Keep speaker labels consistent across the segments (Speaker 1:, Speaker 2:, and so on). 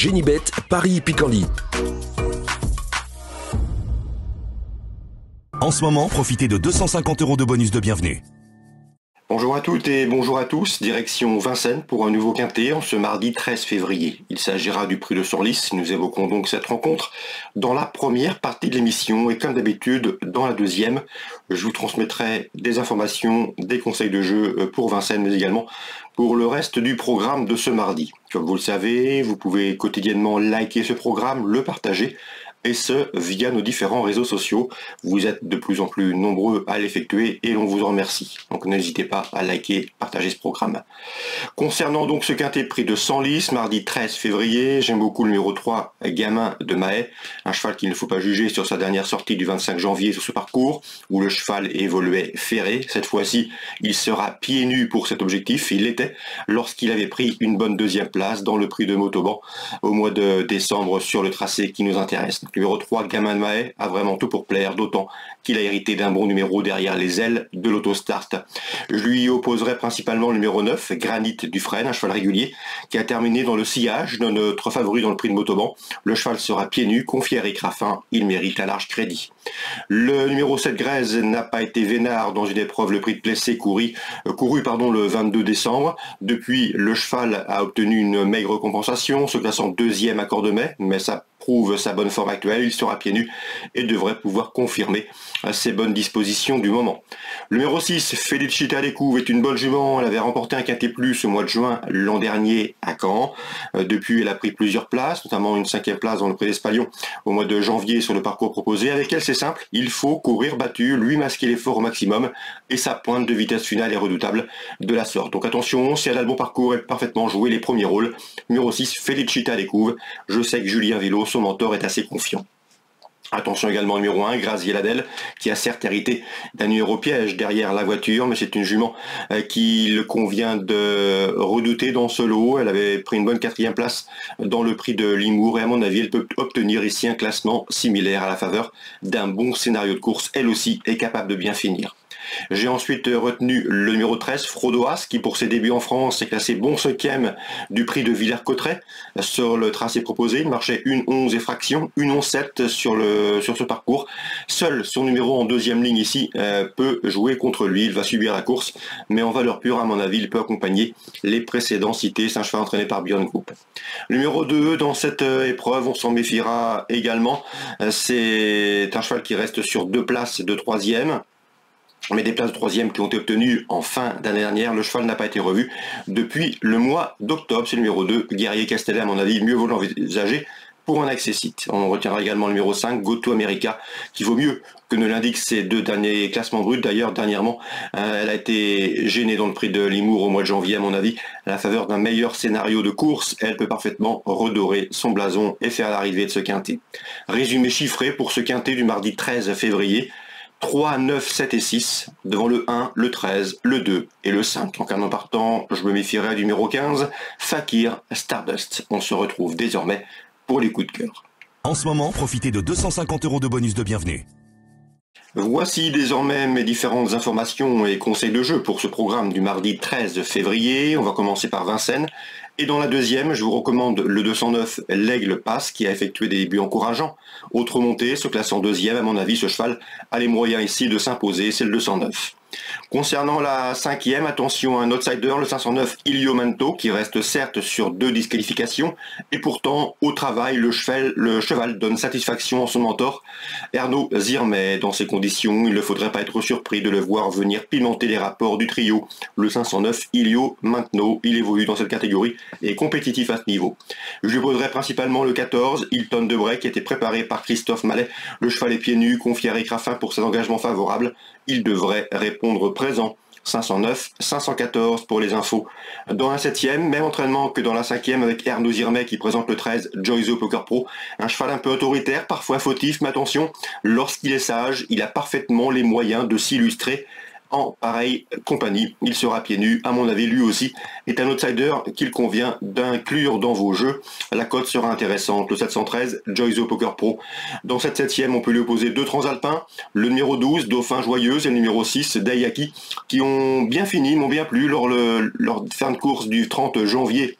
Speaker 1: Génibet, Paris-Picanly. En ce moment, profitez de 250 € de bonus de bienvenue.
Speaker 2: Bonjour à toutes et bonjour à tous, direction Vincennes pour un nouveau quintet en ce mardi 13 février. Il s'agira du prix de Senlis, nous évoquons donc cette rencontre dans la première partie de l'émission et comme d'habitude dans la deuxième, je vous transmettrai des informations, des conseils de jeu pour Vincennes mais également pour le reste du programme de ce mardi. Comme vous le savez, vous pouvez quotidiennement liker ce programme, le partager et ce, via nos différents réseaux sociaux. Vous êtes de plus en plus nombreux à l'effectuer et l'on vous en remercie. Donc n'hésitez pas à liker, partager ce programme. Concernant donc ce quintet prix de Senlis, mardi 13 février, j'aime beaucoup le numéro 3, Gamin de Mahé, un cheval qu'il ne faut pas juger sur sa dernière sortie du 25 janvier sur ce parcours, où le cheval évoluait ferré. Cette fois-ci, il sera pieds nus pour cet objectif. Il l'était lorsqu'il avait pris une bonne deuxième place dans le prix de Montauban au mois de décembre sur le tracé qui nous intéresse. Numéro 3, Gamin de Mahé, a vraiment tout pour plaire, d'autant qu'il a hérité d'un bon numéro derrière les ailes de l'Autostart. Je lui opposerai principalement le numéro 9, Granit Dufresne, un cheval régulier, qui a terminé dans le sillage de notre favori dans le prix de Montauban. Le cheval sera pieds nus, confié à Eric Raffin, il mérite un large crédit. Le numéro 7, Grèze, n'a pas été vénard dans une épreuve, le prix de Plessé, couru le 22 décembre. Depuis, le cheval a obtenu une maigre compensation, se classant deuxième à Cordemais, mais ça prouve sa bonne forme actuelle, il sera pieds nus et devrait pouvoir confirmer ses bonnes dispositions du moment. Le numéro 6, Felicita Descouves, est une bonne jument, elle avait remporté un quintet plus au mois de juin l'an dernier à Caen. Depuis, elle a pris plusieurs places, notamment une 5e place dans le prix d'Espalion au mois de janvier sur le parcours proposé. Avec elle, c'est simple, il faut courir battu, lui masquer l'effort au maximum et sa pointe de vitesse finale est redoutable de la sorte. Donc attention, si elle a le bon parcours, elle peut parfaitement jouer les premiers rôles. Numéro 6, Felicita Descouves, je sais que Julien Villot, son mentor, est assez confiant. Attention également au numéro 1, Graziella Ladel, qui a certes hérité d'un numéro piège derrière la voiture, mais c'est une jument qu'il convient de redouter dans ce lot. Elle avait pris une bonne 4e place dans le prix de Limours et à mon avis, elle peut obtenir ici un classement similaire à la faveur d'un bon scénario de course. Elle aussi est capable de bien finir. J'ai ensuite retenu le numéro 13, Frodoas, qui pour ses débuts en France est classé bon 5e du prix de Villers-Cotterêts sur le tracé proposé. Il marchait 1,11 et fraction, 1,11,7 sur ce parcours. Seul son numéro en deuxième ligne ici peut jouer contre lui. Il va subir la course, mais en valeur pure, à mon avis, il peut accompagner les précédents cités. C'est un cheval entraîné par Björn Group. Le numéro 2, dans cette épreuve, on s'en méfiera également. C'est un cheval qui reste sur 2 places de 3e. Mais des places de 3e qui ont été obtenues en fin d'année dernière, le cheval n'a pas été revu depuis le mois d'octobre. C'est le numéro 2, Guerrier Castellet, à mon avis, mieux vaut l'envisager pour un accessite. On retiendra également le numéro 5, Goto America, qui vaut mieux que ne l'indiquent ses 2 derniers classements bruts. D'ailleurs, dernièrement, elle a été gênée dans le prix de Limours au mois de janvier, à mon avis. À la faveur d'un meilleur scénario de course, elle peut parfaitement redorer son blason et faire l'arrivée de ce quintet. Résumé chiffré pour ce quintet du mardi 13 février. 3, 9, 7 et 6, devant le 1, le 13, le 2 et le 5. En cas non partant, je me méfierai du numéro 15, Fakir Stardust. On se retrouve désormais pour les coups de cœur.
Speaker 1: En ce moment, profitez de 250 € de bonus de bienvenue.
Speaker 2: Voici désormais mes différentes informations et conseils de jeu pour ce programme du mardi 13 février. On va commencer par Vincennes. Et dans la deuxième, je vous recommande le 209 l'Aigle Passe qui a effectué des débuts encourageants. Autre montée, se classe en deuxième. À mon avis, ce cheval a les moyens ici de s'imposer. C'est le 209. Concernant la 5e, attention à un outsider, le 509 Ilio Manto, qui reste certes sur 2 disqualifications, et pourtant, au travail, le cheval donne satisfaction à son mentor, Ernaud Zirmet. Dans ces conditions, il ne faudrait pas être surpris de le voir venir pimenter les rapports du trio. Le 509 Ilio Manto, il évolue dans cette catégorie et est compétitif à ce niveau. Je lui poserai principalement le 14, Hilton de Bray, qui a été préparé par Christophe Mallet. Le cheval est pieds nus, confié à Eric Raffin pour ses engagements favorables. Il devrait répondre présent. 509, 514 pour les infos. Dans la 7e, même entraînement que dans la 5e avec Ernaud Zirmet qui présente le 13, Joyzo Poker Pro. Un cheval un peu autoritaire, parfois fautif, mais attention, lorsqu'il est sage, il a parfaitement les moyens de s'illustrer en pareille compagnie. Il sera pieds nus, à mon avis, lui aussi est un outsider qu'il convient d'inclure dans vos jeux. La cote sera intéressante, le 713, Joyzo Poker Pro. Dans cette 7e, on peut lui opposer 2 transalpins, le numéro 12, Dauphin Joyeuse, et le numéro 6, Daiaki, qui ont bien fini, m'ont bien plu lors de fin de course du 30 janvier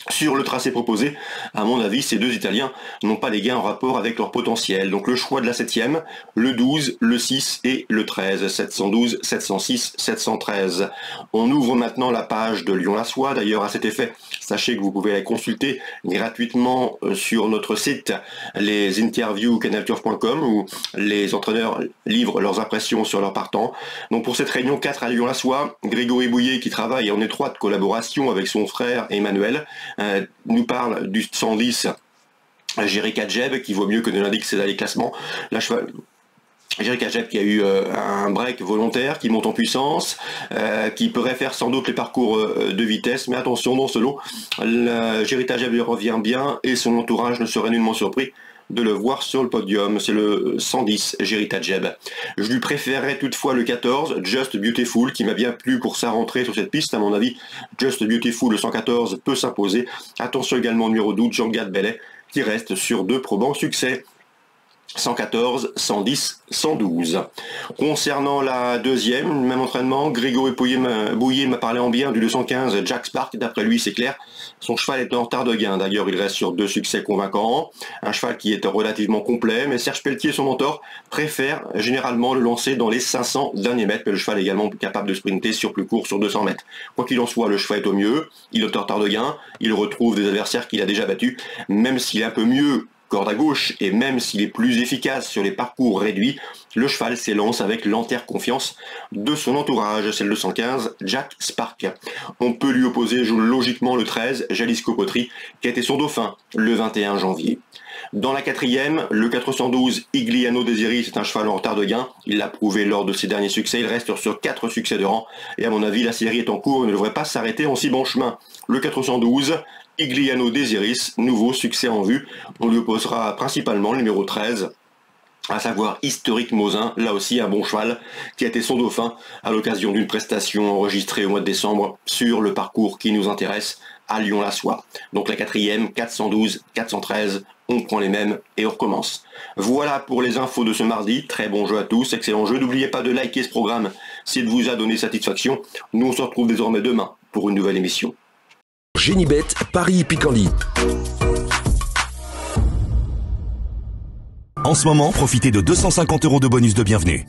Speaker 2: Sur le tracé proposé, à mon avis, ces deux Italiens n'ont pas les gains en rapport avec leur potentiel. Donc le choix de la 7e, le 12, le 6 et le 13. 712, 706, 713. On ouvre maintenant la page de Lyon-la-Soie. D'ailleurs, à cet effet, sachez que vous pouvez aller consulter gratuitement sur notre site les interviews canalturf.com où les entraîneurs livrent leurs impressions sur leurs partants. Donc pour cette réunion 4 à Lyon-la-Soie, Grégory Bouillet, qui travaille en étroite collaboration avec son frère Emmanuel, nous parle du 110 Jerry Kadjeb, qui vaut mieux que ne l'indique ses allées classements. La cheval Jerry Kadjeb qui a eu un break volontaire, qui monte en puissance, qui pourrait faire sans doute les parcours de vitesse, mais attention, dans ce lot, Jerry Kadjeb revient bien et son entourage ne serait nullement surpris de le voir sur le podium. C'est le 110 Jerry Kadjeb. Je lui préférerais toutefois le 14 Just Beautiful, qui m'a bien plu pour sa rentrée sur cette piste. À mon avis, Just Beautiful, le 114, peut s'imposer. Attention également au numéro 12 Jean-Gad Bellet, qui reste sur 2 probants succès. 114, 110, 112. Concernant la deuxième, même entraînement, Grégory Bouillet m'a parlé en bien du 215 Jack Spark. D'après lui, c'est clair, son cheval est en retard de gain. D'ailleurs, il reste sur 2 succès convaincants. Un cheval qui est relativement complet, mais Serge Pelletier, son mentor, préfère généralement le lancer dans les 500 derniers mètres, mais le cheval est également capable de sprinter sur plus court, sur 200 mètres. Quoi qu'il en soit, le cheval est au mieux, il est en retard de gain, il retrouve des adversaires qu'il a déjà battus, même s'il est un peu mieux corde à gauche, et même s'il est plus efficace sur les parcours réduits, le cheval s'élance avec l'entière confiance de son entourage. C'est le 215 Jack Spark. On peut lui opposer logiquement le 13 Jalisco Potri, qui a été son dauphin le 21 janvier. Dans la 4e, le 412 Igliano Desiri, c'est un cheval en retard de gain. Il l'a prouvé lors de ses derniers succès. Il reste sur 4 succès de rang. Et à mon avis, la série est en cours et ne devrait pas s'arrêter en si bon chemin. Le 412 Igliano Desiris, nouveau succès en vue. On lui opposera principalement le numéro 13, à savoir Historique Mosin, là aussi un bon cheval, qui a été son dauphin à l'occasion d'une prestation enregistrée au mois de décembre sur le parcours qui nous intéresse à Lyon-la-Soie. Donc la 4e, 412, 413, on prend les mêmes et on recommence. Voilà pour les infos de ce mardi. Très bon jeu à tous, excellent jeu. N'oubliez pas de liker ce programme s'il vous a donné satisfaction. Nous on se retrouve désormais demain pour une nouvelle émission.
Speaker 1: Génibet, Paris Picardie. En ce moment, profitez de 250 € de bonus de bienvenue.